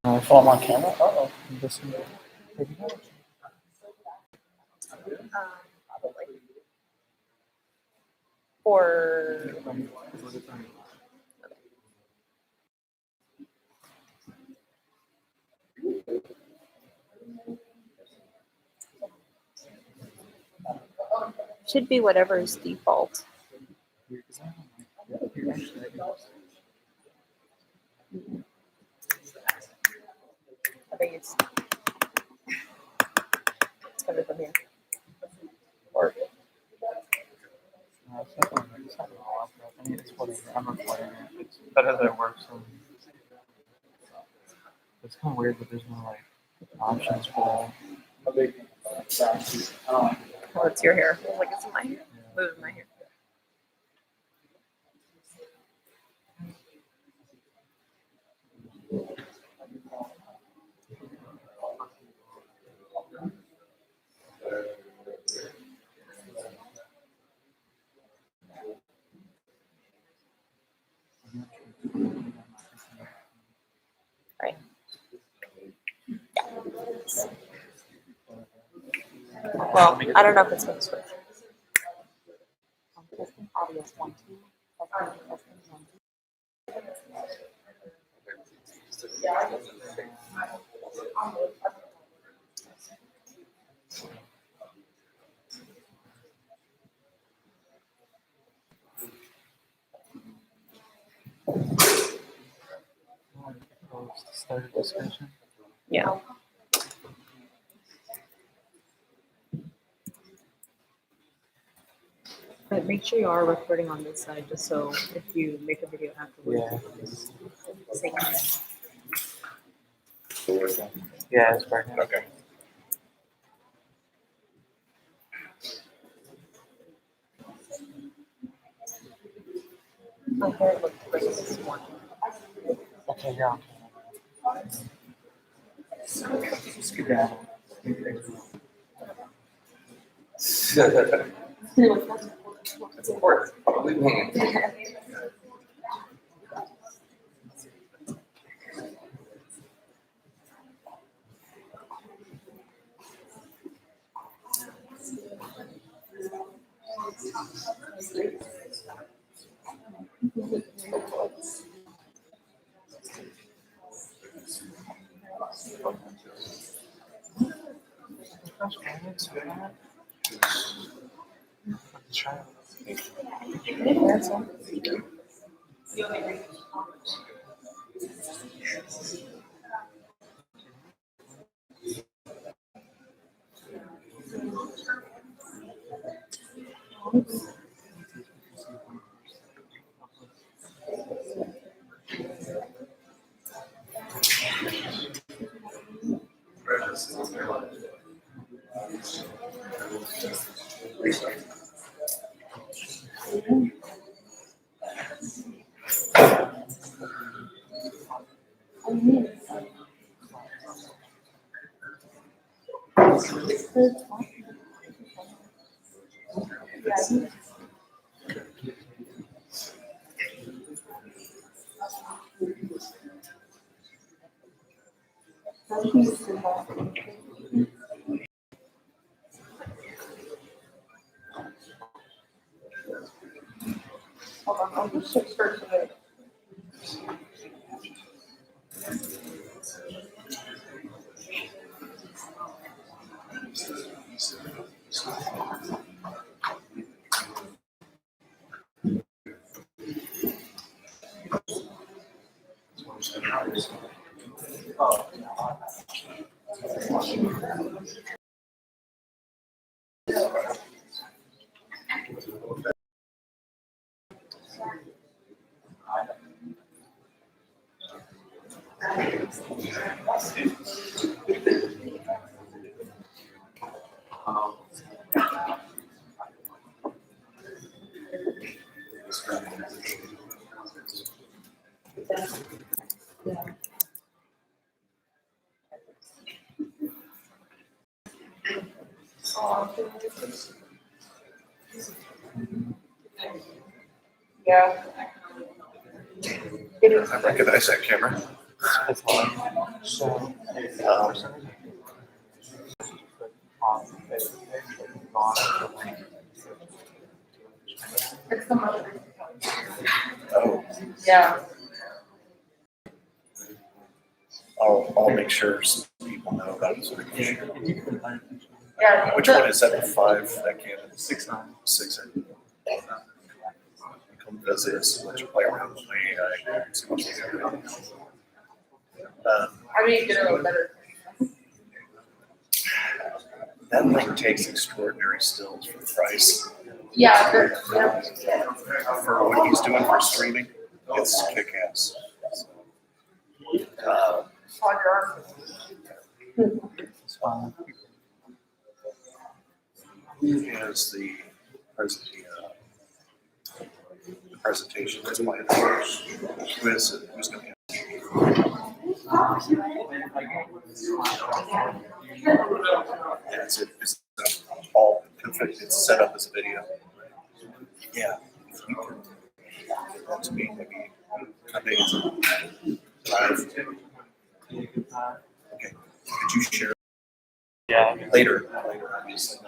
I fall on camera. Uh-oh. Probably. Or should be whatever's default. I think it's coming from here. Or I'm recording it. It's better that it works. It's kind of weird that there's no like options for that. well, it's your hair. I was like, it's in my hair. Moving my hair. Right. Well, I don't know if it's going to switch. Testing audio 1 2. Testing 1 2. Start a discussion. Yeah. But make sure you are recording on this side, just so if you make a video afterwards. Yeah. Yeah, it's right now. Okay. My hair looked great this morning. Okay, yeah. Skedaddle. It's important. Probably me. Hold on, I'll just search for it. Yeah. I recognize that camera. It's hard. So, It's the mother. Oh, Yeah. I'll make sure some people know about it so they can share. Yeah. Which one is that? The 5 that can 6'9". 6? Come visit us, let you play around with my AI. See what you do. I mean, get a little better. That thing takes extraordinary stills for the price. Yeah, but For what he's doing for streaming, it's kick-ass. on your arm. It's fine. Who has the presentation that's playing first? Who is it? Who's going to have? Yeah, it's all configured. It's set up as a video. Yeah. If you can get that to me, maybe I think it's live. Okay. Could you share Yeah. later, obviously.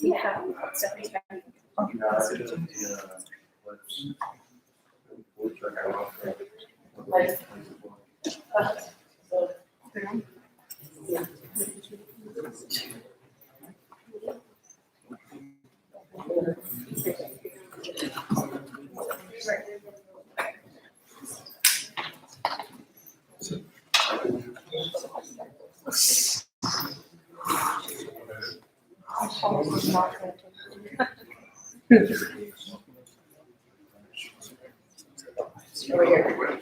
Yeah. Stephanie's back. Over here.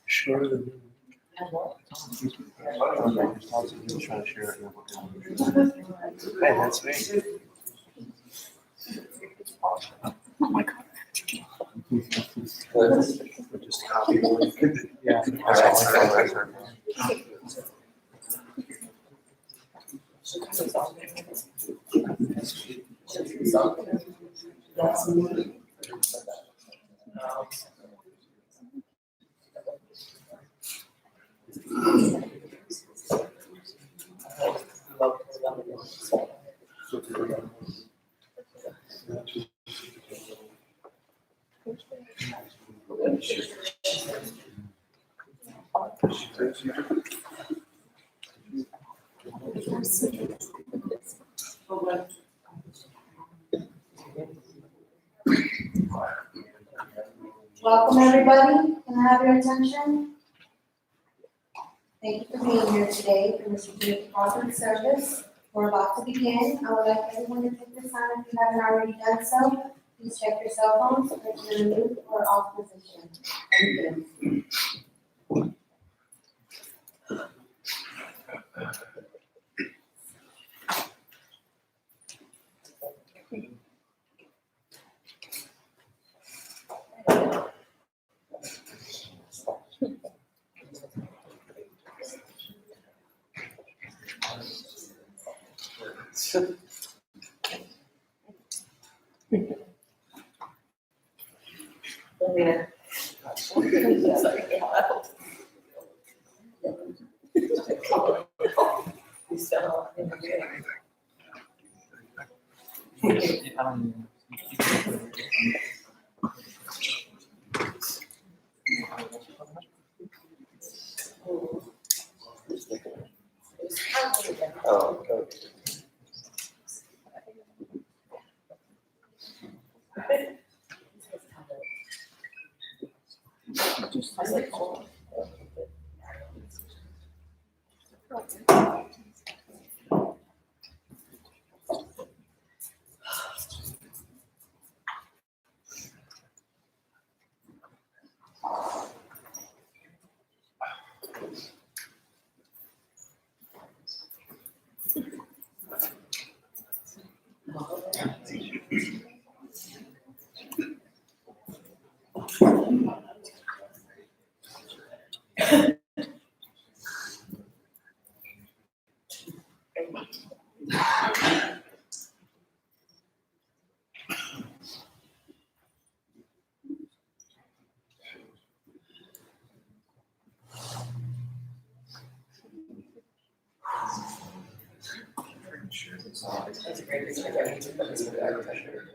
Share the. Trying to share it. Hey, that's me. Just copy. Yeah. Welcome, everybody. Can I have your attention? Thank you for being here today for Mr. David Crawford service. We're about to begin. I would like everyone to take this time if you haven't already done so. Please check your cell phones if it's in a mute or off position. Thank you. That's a great reason I need to put this in the architecture.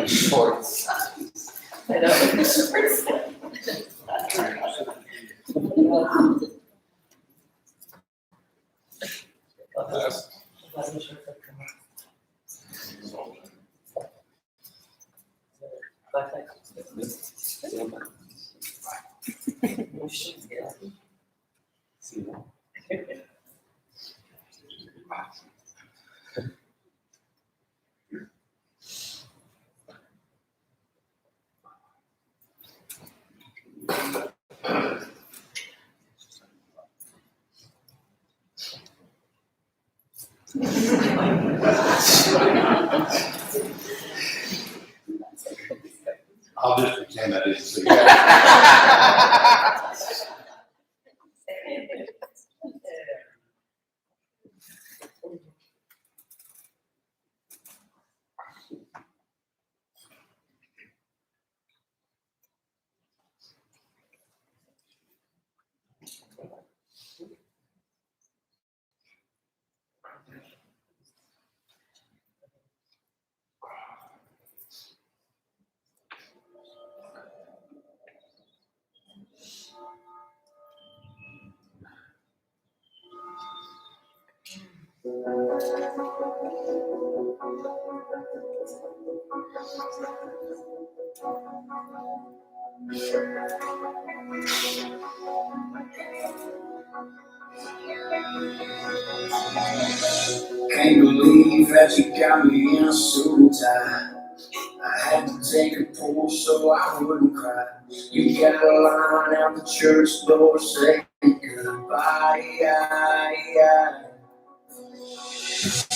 Shorts. I know. Shorts. I'll just pretend I didn't see Can't believe that you got me in a suit and tie. I had to take a pull so I wouldn't cry. You got a line out the church door saying goodbye.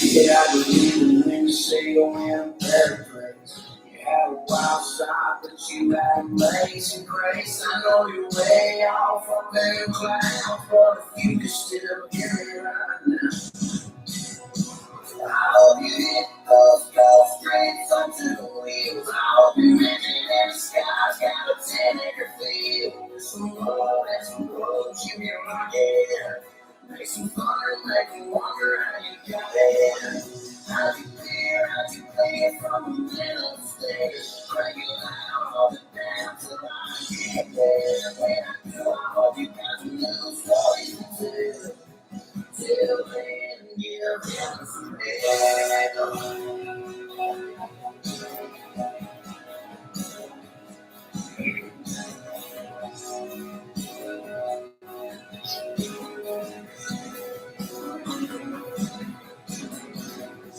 Yeah, I believe in when you say you're in a better place. You had a wild side, but you had amazing grace. I know you're way off up in the clouds, but if you could still hear me right now. I hope you hit those ghost streets onto the wheels. I hope you're in the sky's got a 10-acre field. There's some road and some roads you can rock it. Make some fun and make you wonder how you got it. How'd you play it from the middle of the stage? Crank it loud, hold it down till I get there. When I do, I hope you got some new stories to tell. Till then, give him some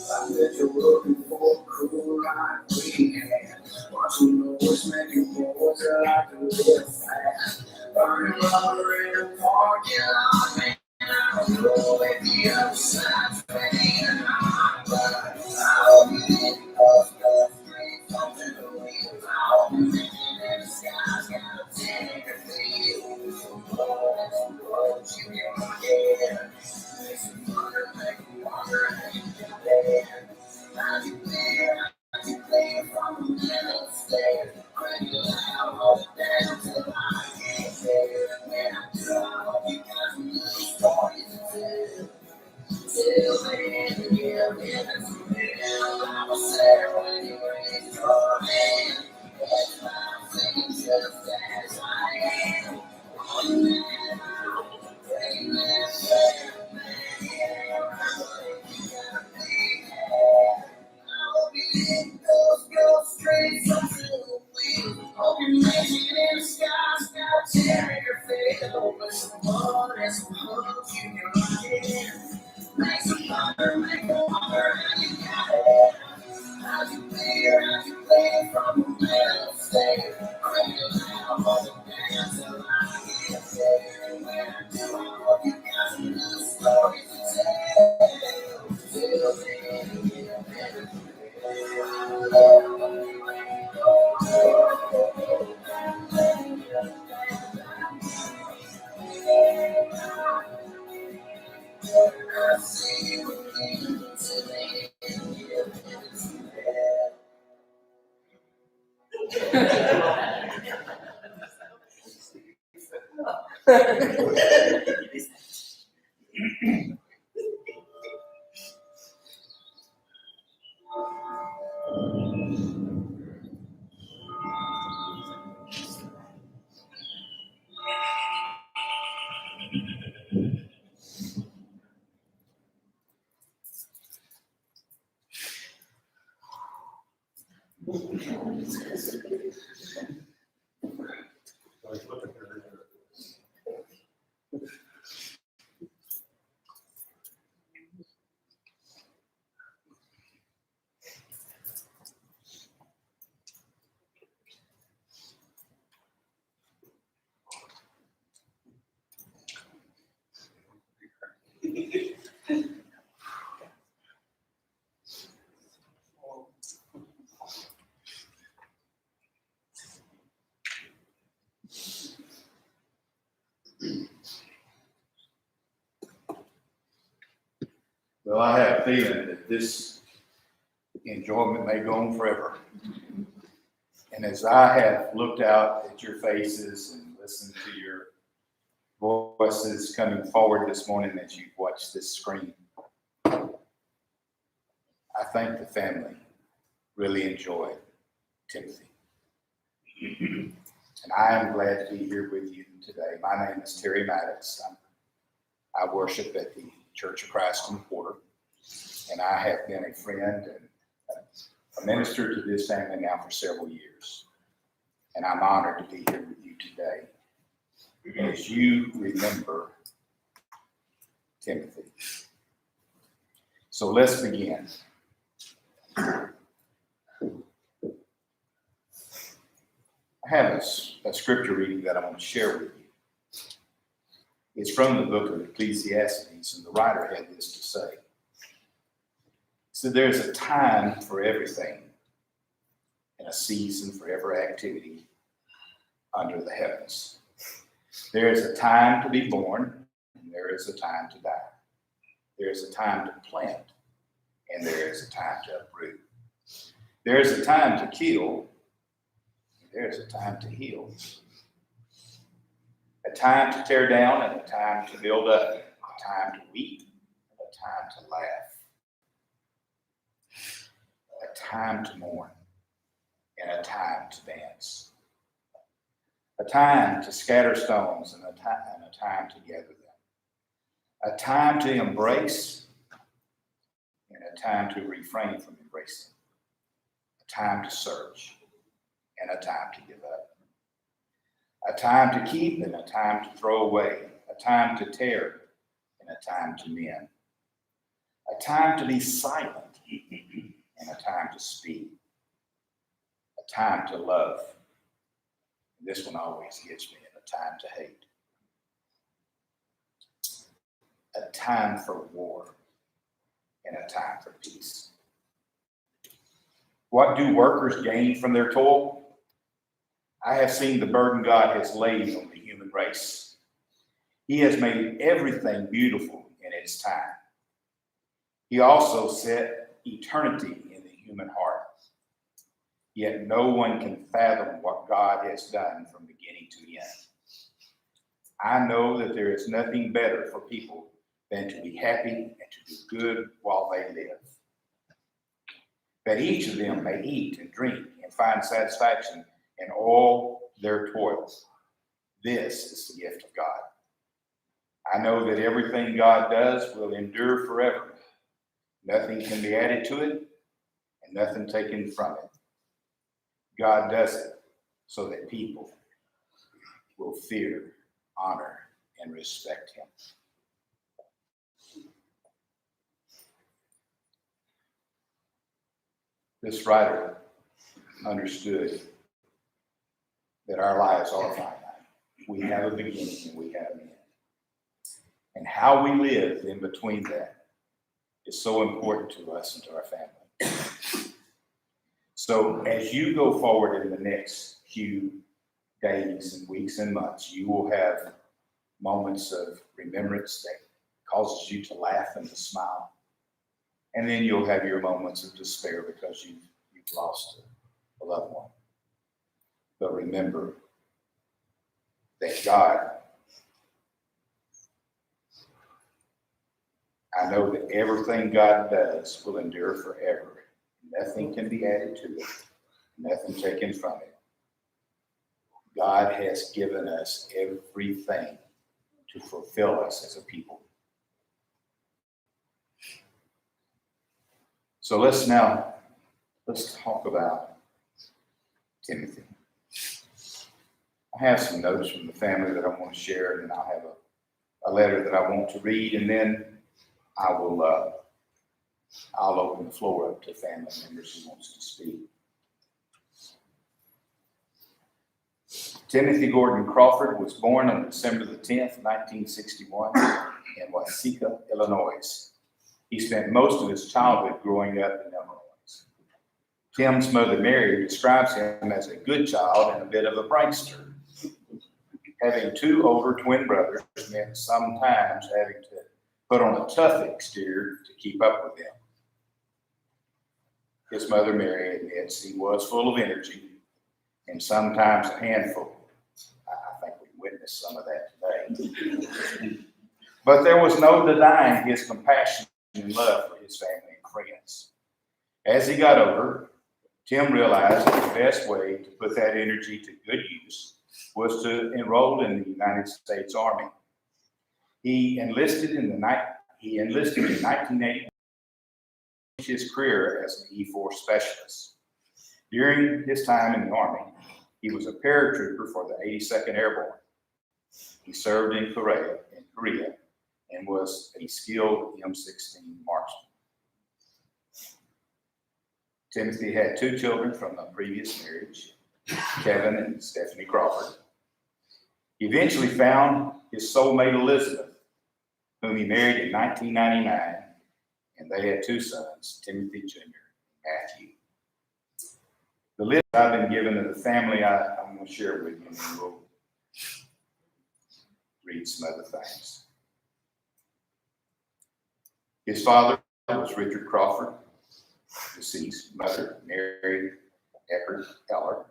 I bet you're looking for a cool life we had. Watching the boys making boys that like to live fast. Burning rubber in a parking lot, man. I don't know if the other side's ready or not, but I hope you hit those streets onto the wheels. I hope you're living in the sky's got a 10-acre field. Some roads you can rock it. over some more and some hugs you can rock it. Make some butter, make a water, how you got it. How you feel, how you play from the middle state. Are you loud on the dance till I get there? When I do, I hope you got some good stories to tell. Till then, get better. I see you today. Well, I have a feeling that this enjoyment may go on forever. And as I have looked out at your faces and listened to your voices coming forward this morning as you watch this screen, I think the family really enjoyed Timothy. And I am glad to be here with you today. My name is Terry Maddox. I worship at the Church of Christ in Porter, and I have been a friend and a minister to this family now for several years. And I'm honored to be here with you today as you remember Timothy. So let's begin. I have a scripture reading that I want to share with you. It's from the book of Ecclesiastes, and the writer had this to say. So there's a time for everything and a season for every activity under the heavens. There is a time to be born, and there is a time to die. There is a time to plant, and there is a time to uproot. There is a time to kill, and there is a time to heal. A time to tear down and a time to build up. A time to weep and a time to laugh. A time to mourn and a time to dance. A time to scatter stones and a time to gather them. A time to embrace and a time to refrain from embracing. A time to search and a time to give up. A time to keep and a time to throw away. A time to tear and a time to mend. A time to be silent and a time to speak. A time to love. And this one always gets me, and a time to hate. A time for war and a time for peace. What do workers gain from their toil? I have seen the burden God has laid on the human race. He has made everything beautiful in its time. He also set eternity in the human heart. Yet no one can fathom what God has done from beginning to end. I know that there is nothing better for people than to be happy and to do good while they live. That each of them may eat and drink and find satisfaction in all their toils. This is the gift of God. I know that everything God does will endure forever. Nothing can be added to it and nothing taken from it. God does it so that people will fear honor, and respect him. This writer understood that our lives are finite. We have a beginning and we have an end. And how we live in between that is so important to us and to our family. So as you go forward in the next few days and weeks and months, you will have moments of remembrance that causes you to laugh and to smile. And then you'll have your moments of despair because you've lost a loved one. But remember that God, I know that everything God does will endure forever. Nothing can be added to it, nothing taken from it. God has given us everything to fulfill us as a people. So let's talk about Timothy. I have some notes from the family that I want to share, and then I'll have a letter that I want to read, and then I'll open the floor up to family members who wants to speak. Timothy Gordon Crawford was born on December the 10th, 1961 in Waseca, Illinois. He spent most of his childhood growing up in Illinois. Tim's mother, Mary, describes him as a good child and a bit of a prankster. Having two older twin brothers meant sometimes having to put on a tough exterior to keep up with them. His mother, Mary, admits he was full of energy and sometimes a handful. I think we witnessed some of that today. But there was no denying his compassion and love for his family and friends. As he got older, Tim realized that the best way to put that energy to good use was to enroll in the United States Army. He enlisted in 1980 to his career as an E-4 specialist. During his time in the Army, he was a paratrooper for the 82nd Airborne. He served in Korea and was a skilled M16 marksman. Timothy had two children from a previous marriage, Kevin and Stephanie Crawford. He eventually found his soulmate Elizabeth, whom he married in 1999, and they had two sons, Timothy Jr. and Matthew. The list I've been given of the family I'm going to share with you, and then we'll read some other things. His father was Richard Crawford, deceased. Mother, Mary Eckert Eller.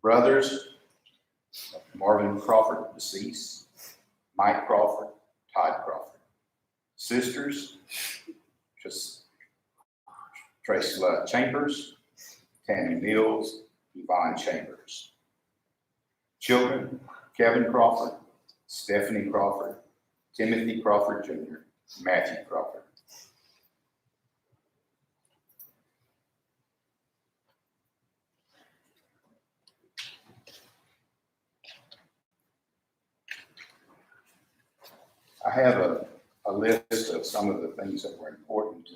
Brothers, Marvin Crawford, deceased. Mike Crawford, Todd Crawford. Sisters, Tracy Chambers, Tammy Mills, Yvonne Chambers. Children, Kevin Crawford, Stephanie Crawford, Timothy Crawford Jr., Matthew Crawford. I have a list of some of the things that were important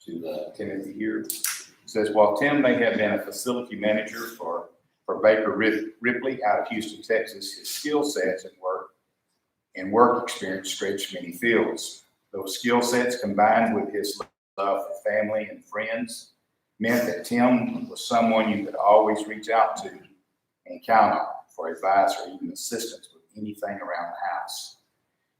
to Timothy here. It says, while Tim may have been a facility manager for Baker Ripley out of Houston, Texas, his skill sets and work experience stretched many fields. Those skill sets combined with his love for family and friends meant that Tim was someone you could always reach out to and count on for advice or even assistance with anything around the house.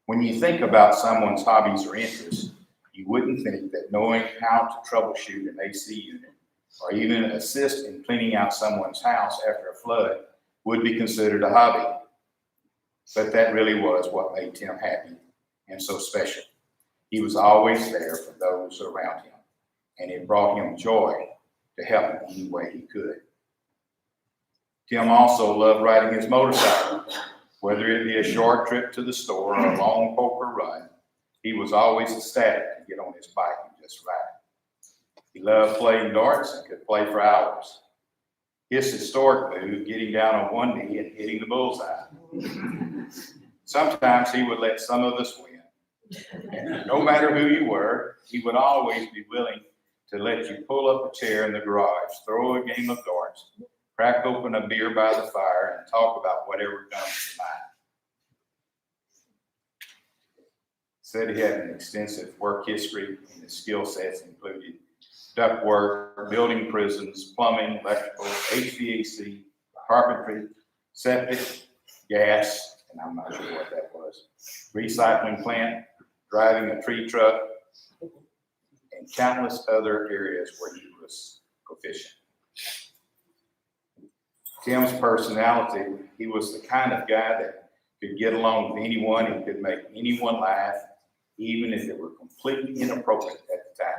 When you think about someone's hobbies or interests, you wouldn't think that knowing how to troubleshoot an AC unit or even assist in cleaning out someone's house after a flood would be considered a hobby. But that really was what made Tim happy and so special. He was always there for those around him, and it brought him joy to help in any way he could. Tim also loved riding his motorcycle. Whether it be a short trip to the store or a long poker run, he was always ecstatic to get on his bike and just ride. He loved playing darts and could play for hours. His historic move, getting down on one knee and hitting the bullseye. Sometimes he would let some of us win. And no matter who you were, he would always be willing to let you pull up a chair in the garage, throw a game of darts, crack open a beer by the fire, and talk about whatever comes to mind. Said he had an extensive work history, and his skill sets included duct work, building prisons, plumbing, electrical, HVAC, carpentry, septic, gas, and I'm not sure what that was, recycling plant, driving a tree truck, and countless other areas where he was proficient. Tim's personality, he was the kind of guy that could get along with anyone and could make anyone laugh, even if it were completely inappropriate at the time.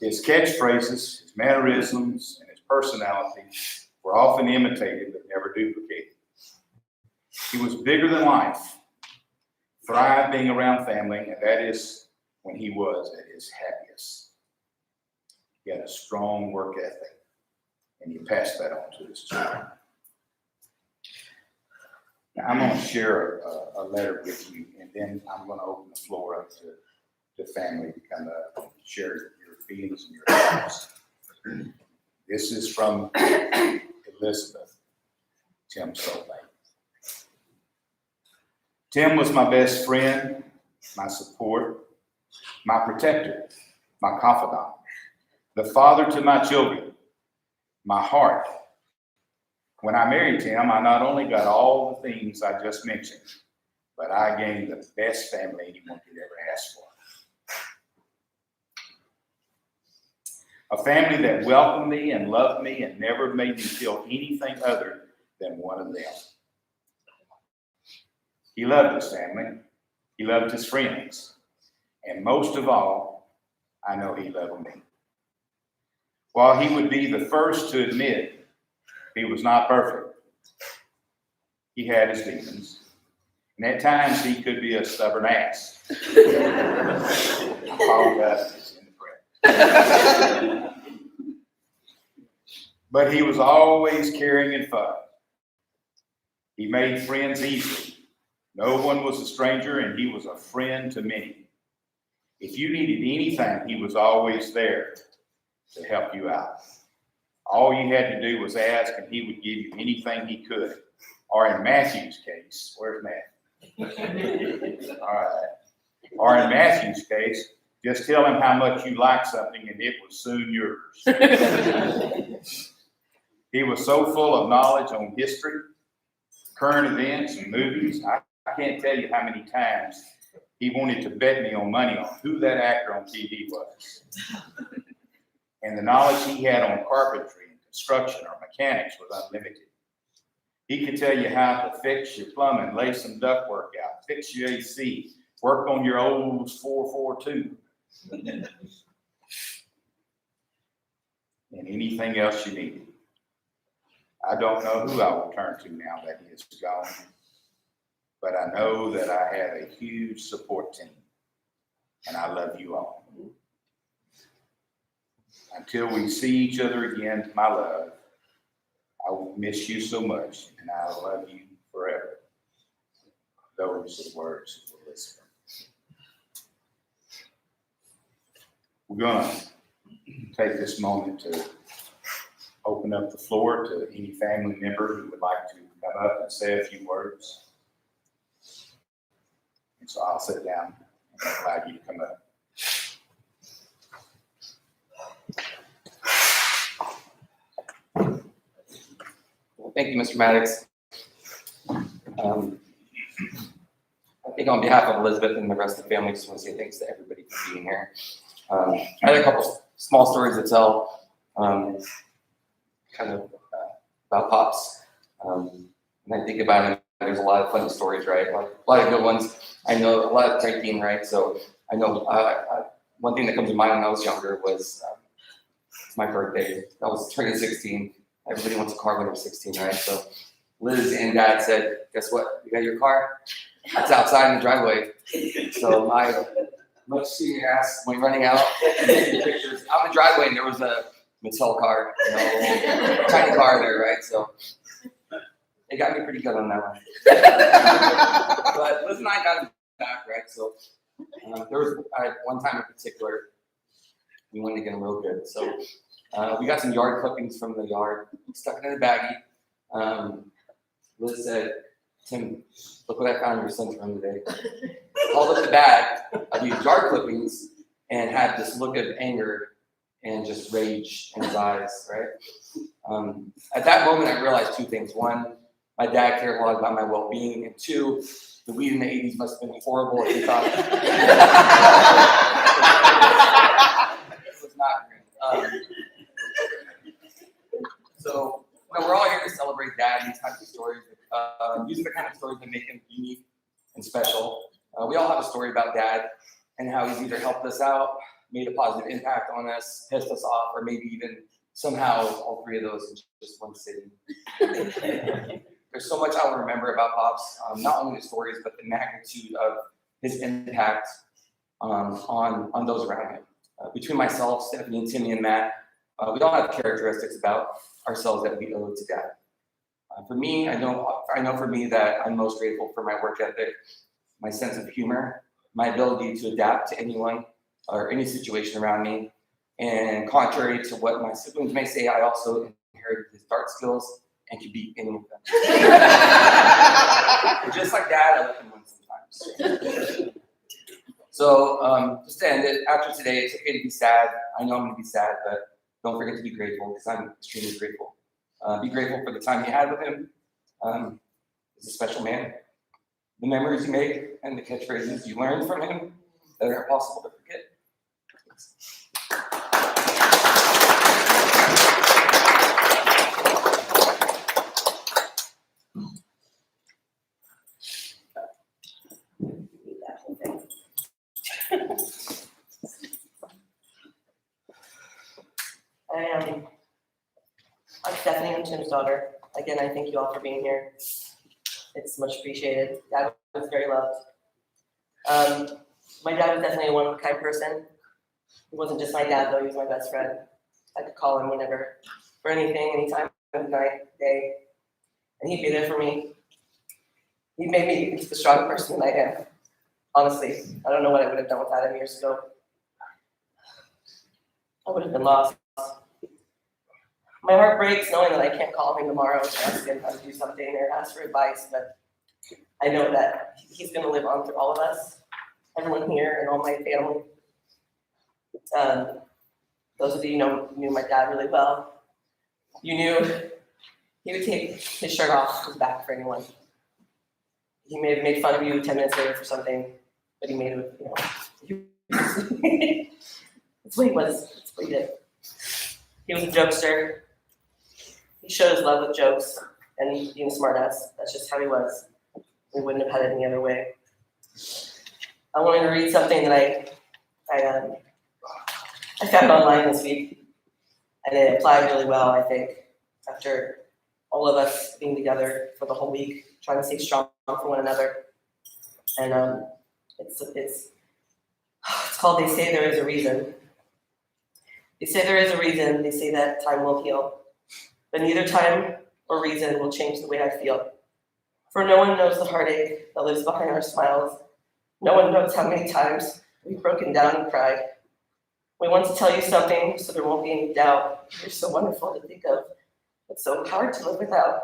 His catchphrases, his mannerisms, and his personality were often imitated but never duplicated. He was bigger than life, thrived being around family, and that is when he was at his happiest. He had a strong work ethic, and he passed that on to his children. Now, I'm going to share a letter with you, and then I'm going to open the floor up to family to come up and share your feelings and your thoughts. This is from Elizabeth, Tim's soulmate. Tim was my best friend, my support, my protector, my confidant, the father to my children, my heart. When I married Tim, I not only got all the things I just mentioned, but I gained the best family anyone could ever ask for. A family that welcomed me and loved me and never made me feel anything other than one of them. He loved his family. He loved his friends. And most of all, I know he loved me. While he would be the first to admit he was not perfect, he had his demons. And at times he could be a stubborn ass. I apologize in the prayer. But he was always caring and fun. He made friends easily. No one was a stranger, and he was a friend to many. If you needed anything, he was always there to help you out. All you had to do was ask, and he would give you anything he could. Or in Matthew's case, where's Matthew? All right. Or in Matthew's case, just tell him how much you like something, and it was soon yours. He was so full of knowledge on history, current events, and movies. I can't tell you how many times he wanted to bet me on money on who that actor on TV was. And the knowledge he had on carpentry and construction or mechanics was unlimited. He could tell you how to fix your plumbing, lay some ductwork out, fix your AC, work on your old 442, and anything else you needed. I don't know who I will turn to now that he is gone, but I know that I have a huge support team, and I love you all. Until we see each other again, my love, I will miss you so much, and I love you forever. Those are the words of Elizabeth. We're going to take this moment to open up the floor to any family member who would like to come up and say a few words. And so I'll sit down and allow you to come up. Well, thank you, Mr. Maddox. I think on behalf of Elizabeth and the rest of the family, I just want to say thanks to everybody for being here. I had a couple small stories to tell, kind of about Pops. And I think about it, there's a lot of funny stories, right? A lot of good ones. I know a lot of drinking, right? So I know one thing that comes to mind when I was younger was it's my birthday. I was turning 16. Everybody wants a car when they're 16, right? So Liz and Dad said, guess what? You got your car? It's outside in the driveway. So my much senior ass went running out and taking pictures out in the driveway, and there was a Mattel car, tiny car there, right? So They got me pretty good on that one. But Liz and I got him back, right? So there was one time in particular, we wanted to get him real good. So we got some yard clippings from the yard, stuck it in a baggie. Liz said, "Tim, look what I found in your son's room today." Called up the bag of these yard clippings and had this look of anger and just rage in his eyes, right? At that moment, I realized two things. One, my dad cared a lot about my well-being, and two, the weed in the 80s must have been horrible if he thought it was not great. So, we're all here to celebrate Dad and these types of stories. These are the kind of stories that make him unique and special. We all have a story about Dad and how he's either helped us out, made a positive impact on us, pissed us off, or maybe even somehow all three of those in just one sitting. There's so much I will remember about Pops, not only the stories, but the magnitude of his impact on those around him. Between myself, Stephanie, and Timmy, and Matt, we all have characteristics about ourselves that we owe to Dad. For me, I know for me that I'm most grateful for my work ethic, my sense of humor, my ability to adapt to anyone or any situation around me. And contrary to what my siblings may say, I also inherited his dart skills and could beat any of them. Just like Dad, I let him win sometimes. So just to end it, after today, it's okay to be sad. I know I'm going to be sad, but don't forget to be grateful because I'm extremely grateful. Be grateful for the time you had with him. He's a special man. The memories you make and the catchphrases you learned from him that are impossible to forget. I'm Stephanie, I'm Tim's daughter. Again, I thank you all for being here. It's much appreciated. Dad was very loved. My dad was definitely a one-of-a-kind person. He wasn't just my dad, though. He was my best friend. I could call him whenever, for anything, anytime of the night, day, and he'd be there for me. He made me into the strong person that I am. Honestly, I don't know what I would have done without him years ago. I would have been lost. My heart breaks knowing that I can't call him tomorrow to ask him how to do something or ask for advice, but I know that he's going to live on through all of us, everyone here and all my family. Those of you who knew my dad really well, you knew he would take his shirt off his back for anyone. He may have made fun of you 10 minutes later for something, but he made it, that's what he was, that's what he did. He was a jokester. He showed his love with jokes and being a smartass. That's just how he was. We wouldn't have had it any other way. I wanted to read something that I found online this week, and it applied really well, I think, after all of us being together for the whole week, trying to stay strong for one another. And it's called "They Say There Is a Reason." They say there is a reason. They say that time will heal, but neither time or reason will change the way I feel. For no one knows the heartache that lives behind our smiles. No one knows how many times we've broken down and cried. We want to tell you something so there won't be any doubt. You're so wonderful to think of, but so hard to live without.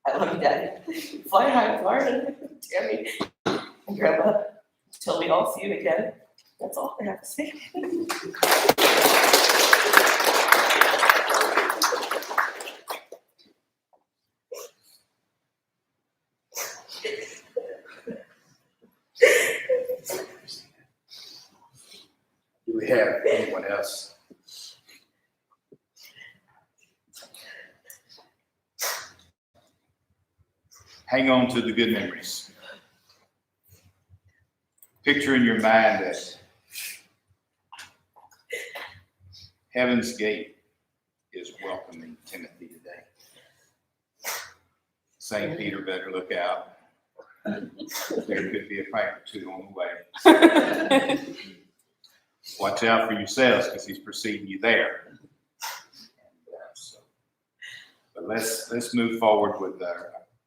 I love you, Daddy. Fly high, Florida, Tammy, and Grandma, until we all see you again. That's all I have to say. Do we have anyone else? Hang on to the good memories. Picture in your mind that Heaven's Gate is welcoming Timothy today. St. Peter better look out. There could be a crack or two on the way. Watch out for yourselves because he's preceding you there. But let's move forward with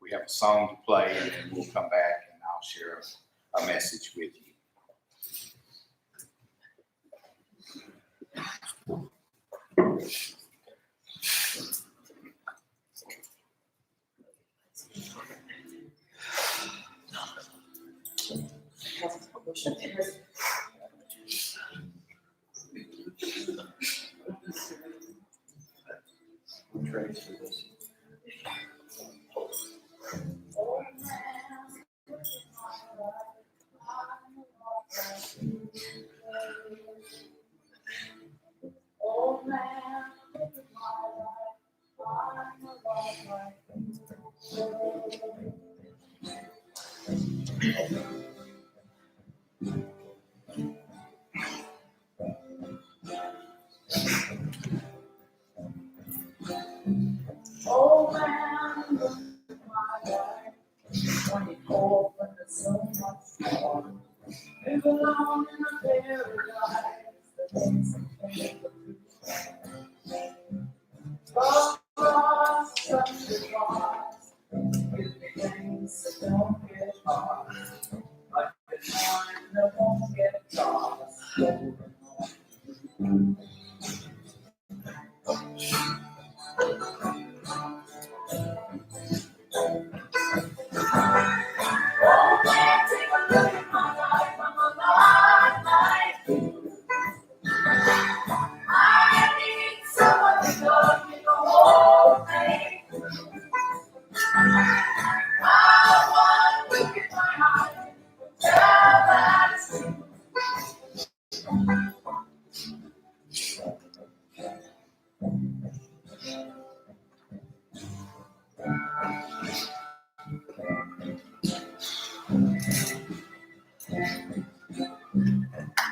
we have a song to play, and then we'll come back and I'll share a message with you. Oh man, look at my life, 24, but there's so much more. Live alone in a paradise that makes me think of you. Love lost such a loss, give me things that don't get hard. Like a mind that won't get lost. Oh man, take a look at my life, I'm alive, I need someone to love me the whole thing. I want to look at my eyes, tell that it's true.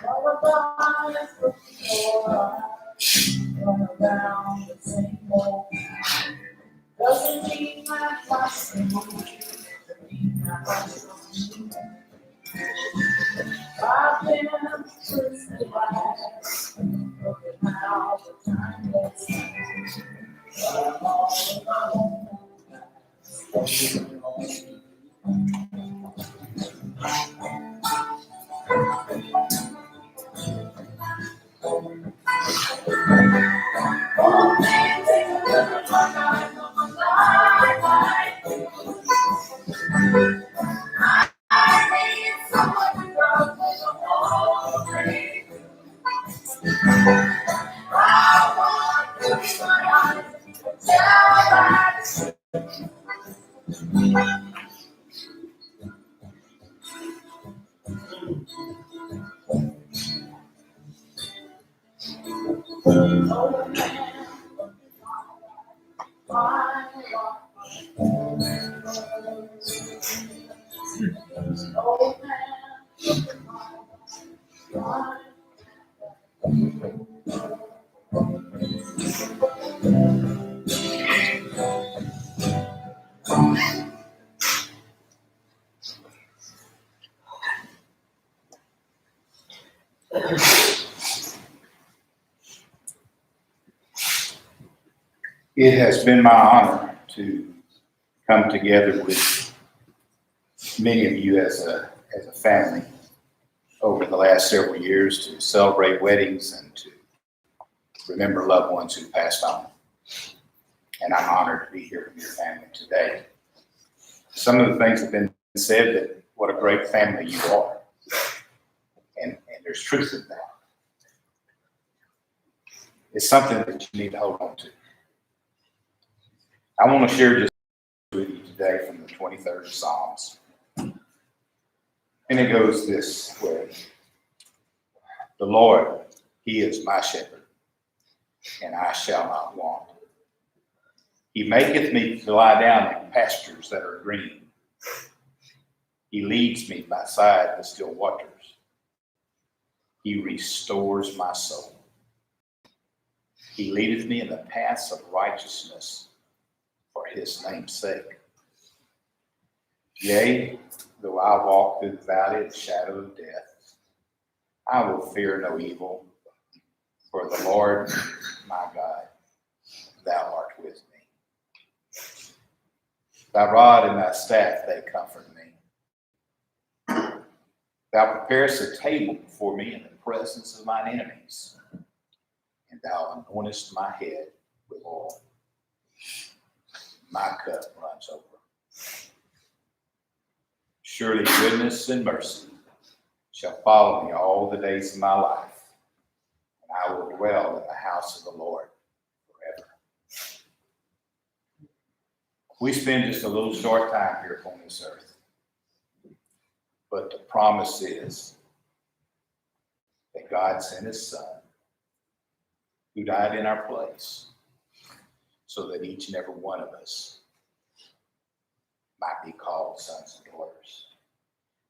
All about is looking for us, run around the same old. Doesn't mean that my single doesn't mean that my single. I've been through the life, look at how the time goes. But I'm all alone. Oh man, take a look at my life, I'm alive. I need someone to love me the whole day. I want to be my eyes, tell that it's true. Oh man, my life. Oh man, my It has been my honor to come together with many of you as a family over the last several years to celebrate weddings and to remember loved ones who passed on. And I'm honored to be here with your family today. Some of the things have been said that what a great family you are. And there's truth in that. It's something that you need to hold on to. I want to share just with you today from the 23rd Psalms. And it goes this way. The Lord, He is my shepherd, and I shall not want. He maketh me to lie down in pastures that are green. He leads me beside the still waters. He restores my soul. He leadeth me in the paths of righteousness for his name's sake. Yea, though I walk through the valley of the shadow of death, I will fear no evil, for the Lord my God, thou art with me. Thy rod and thy staff, they comfort me. Thou preparest a table before me in the presence of mine enemies, and thou anointest my head with oil. My cup runs over. Surely goodness and mercy shall follow me all the days of my life, and I will dwell in the house of the Lord forever. We spend just a little short time here upon this earth, but the promise is that God sent his Son, who died in our place, so that each and every one of us might be called sons and daughters.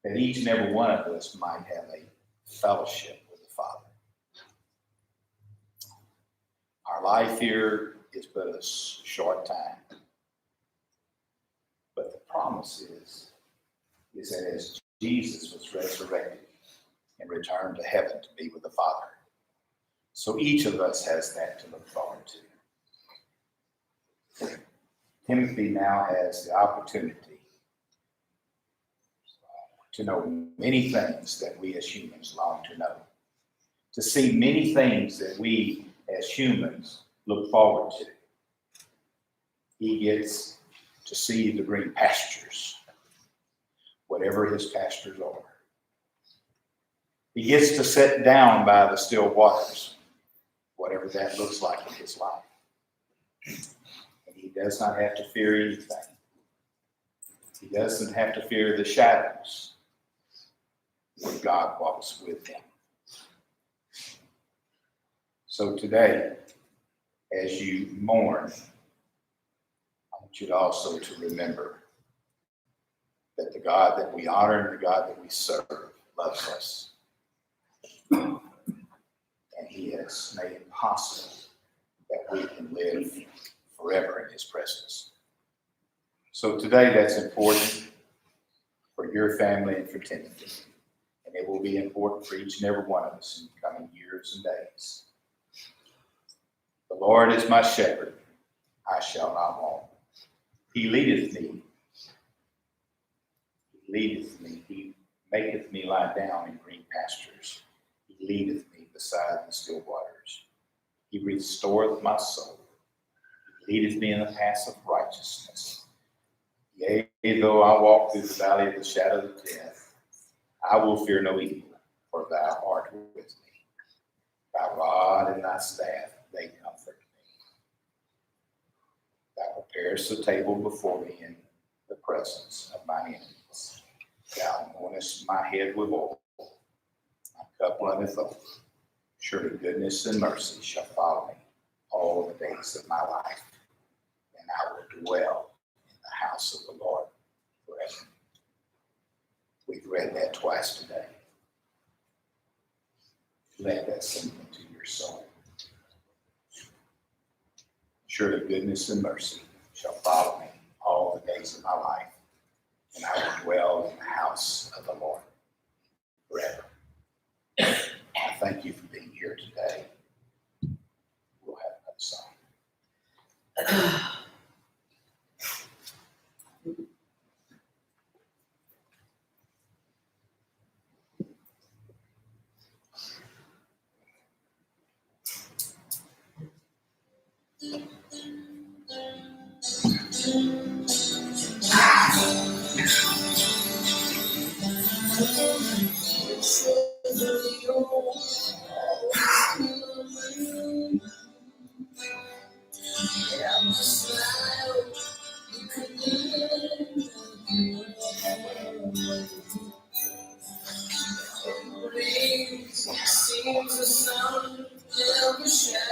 That each and every one of us might have a fellowship with the Father. Our life here is but a short time. But the promise is that as Jesus was resurrected and returned to heaven to be with the Father, so each of us has that to look forward to. Timothy now has the opportunity to know many things that we as humans long to know, to see many things that we as humans look forward to. He gets to see the green pastures, whatever his pastures are. He gets to sit down by the still waters, whatever that looks like in his life. And he does not have to fear anything. He doesn't have to fear the shadows when God walks with him. So today, as you mourn, I want you to also to remember that the God that we honor and the God that we serve loves us. And he has made it possible that we can live forever in his presence. So today that's important for your family and for Timothy. And it will be important for each and every one of us in the coming years and days. The Lord is my shepherd, I shall not want. He leadeth me. He leadeth me. He maketh me lie down in green pastures. He leadeth me beside the still waters. He restoreth my soul. He leadeth me in the paths of righteousness. Yea, though I walk through the valley of the shadow of death, I will fear no evil, for thou art with me. Thy rod and thy staff, they comfort me. Thou preparest a table before me in the presence of mine enemies. Thou anointest my head with oil. My cup runneth over. Surely goodness and mercy shall follow me all the days of my life, and I will dwell in the house of the Lord forever. We've read that twice today. Let that sink into your soul. Surely goodness and mercy shall follow me all the days of my life, and I will dwell in the house of the Lord forever. I thank you for being here today. We'll have another song. Seems the sun never shines.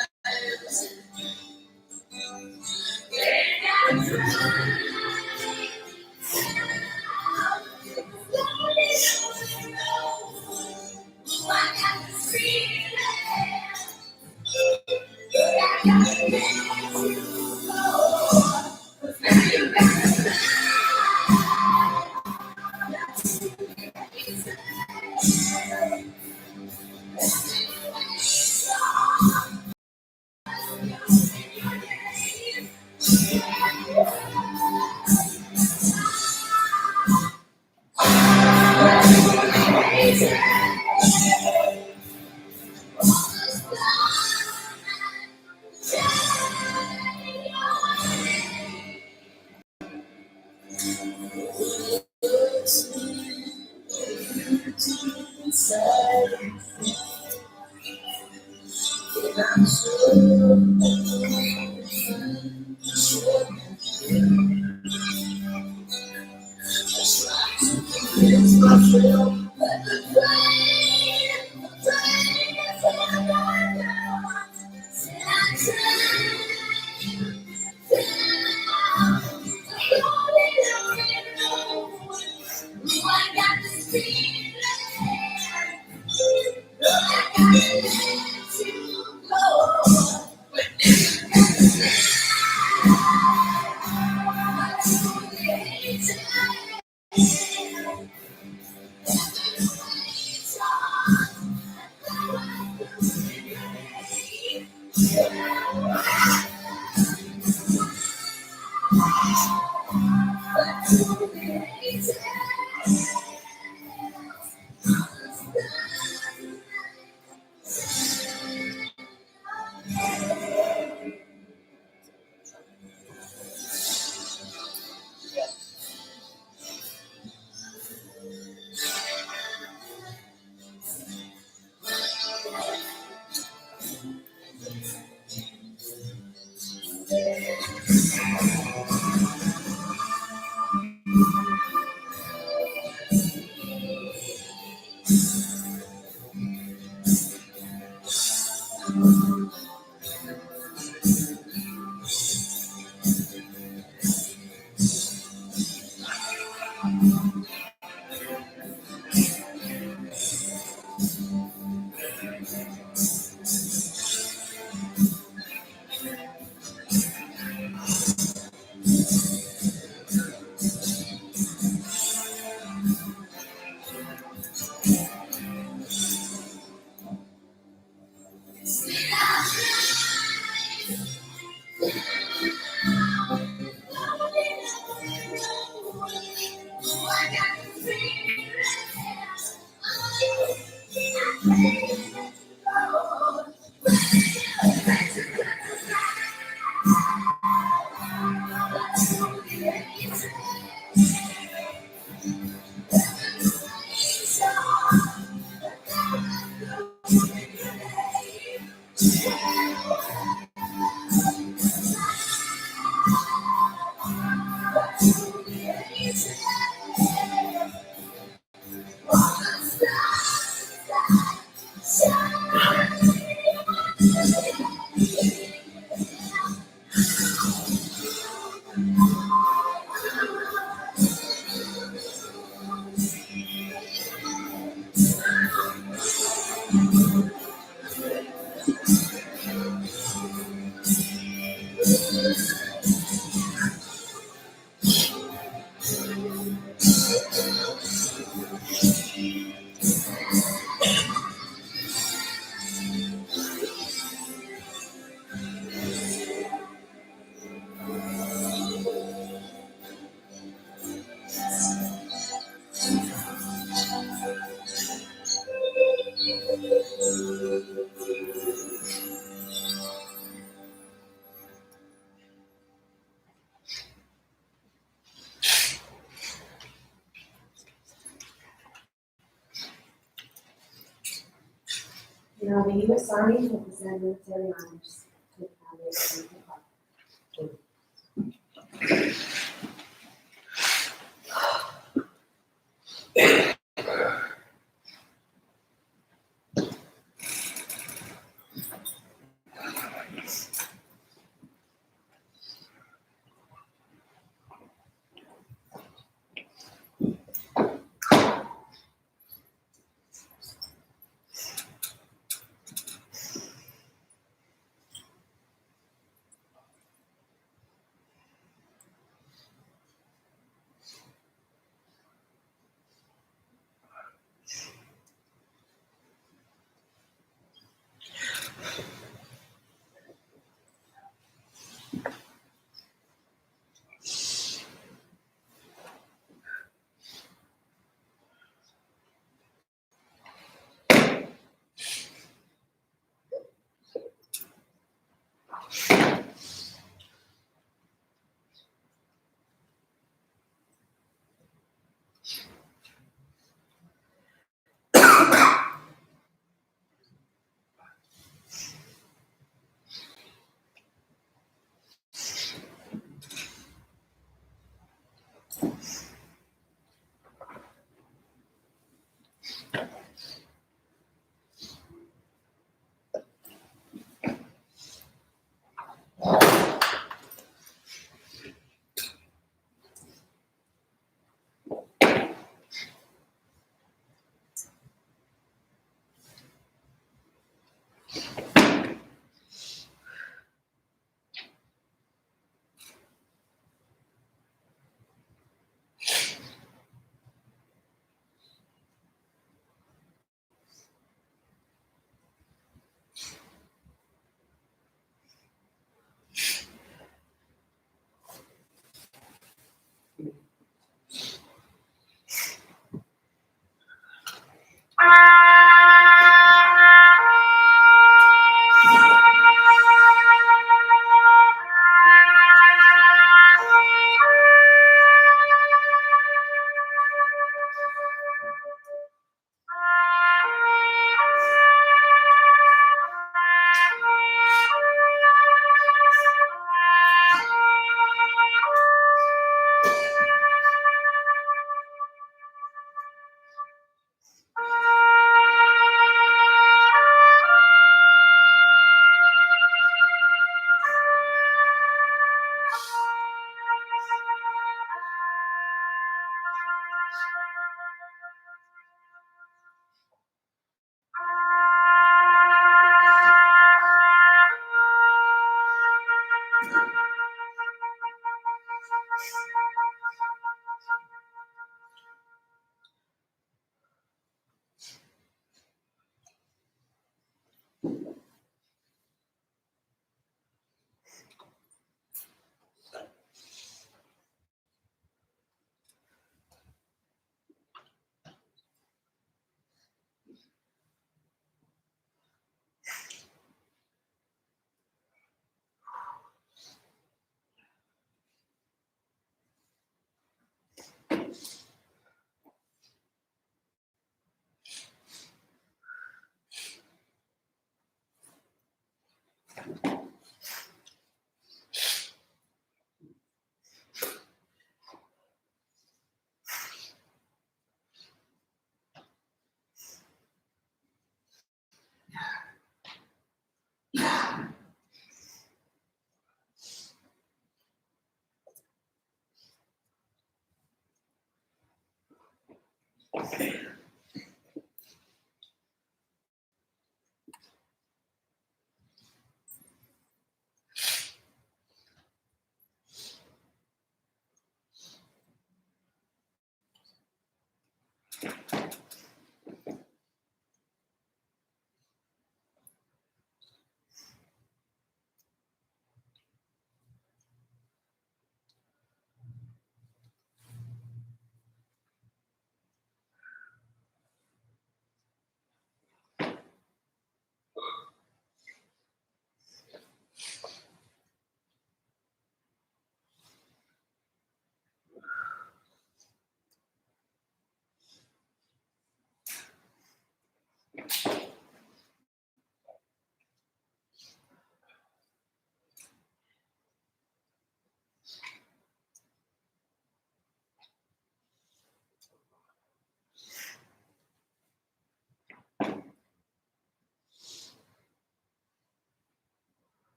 Now, the U.S. Army will present military honors to the foundation of the park.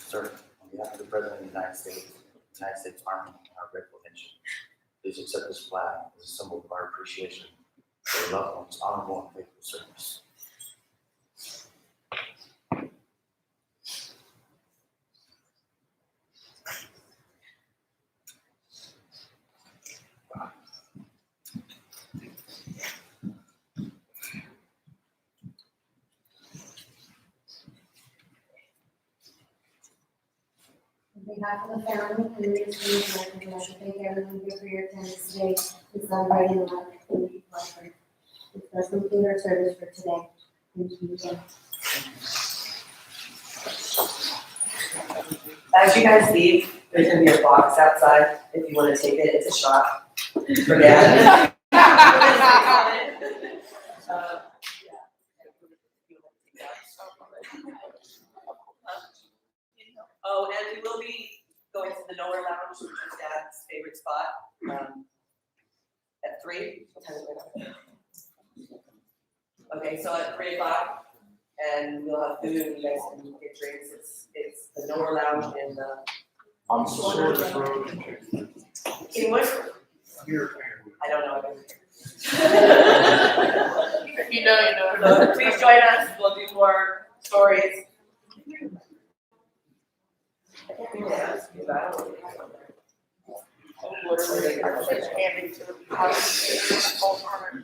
Sir, on behalf of the President of the United States Army, and our grateful nation, please accept this flag as a symbol of our appreciation for your loved ones' honorable and faithful service. On behalf of the family and the district, I'd like to thank everyone here for your attendance today in celebrating the life of Lee Crawford. This does complete our service for today. Thank you again. As you guys leave, there's gonna be a box outside if you wanna take it, it's a shot. For Dad. Oh, and we will be going to the Nowhere Lounge, which is Dad's favorite spot, at 3. What time is it now? Okay, so at 3 o'clock, and we'll have food, and you guys can get drinks, it's the Nowhere Lounge in the. On Source Road. In what? I don't know. If you know, you know. So please join us, we'll do more stories. I can't even ask you about it. Literally, I was handing to the house, full armor.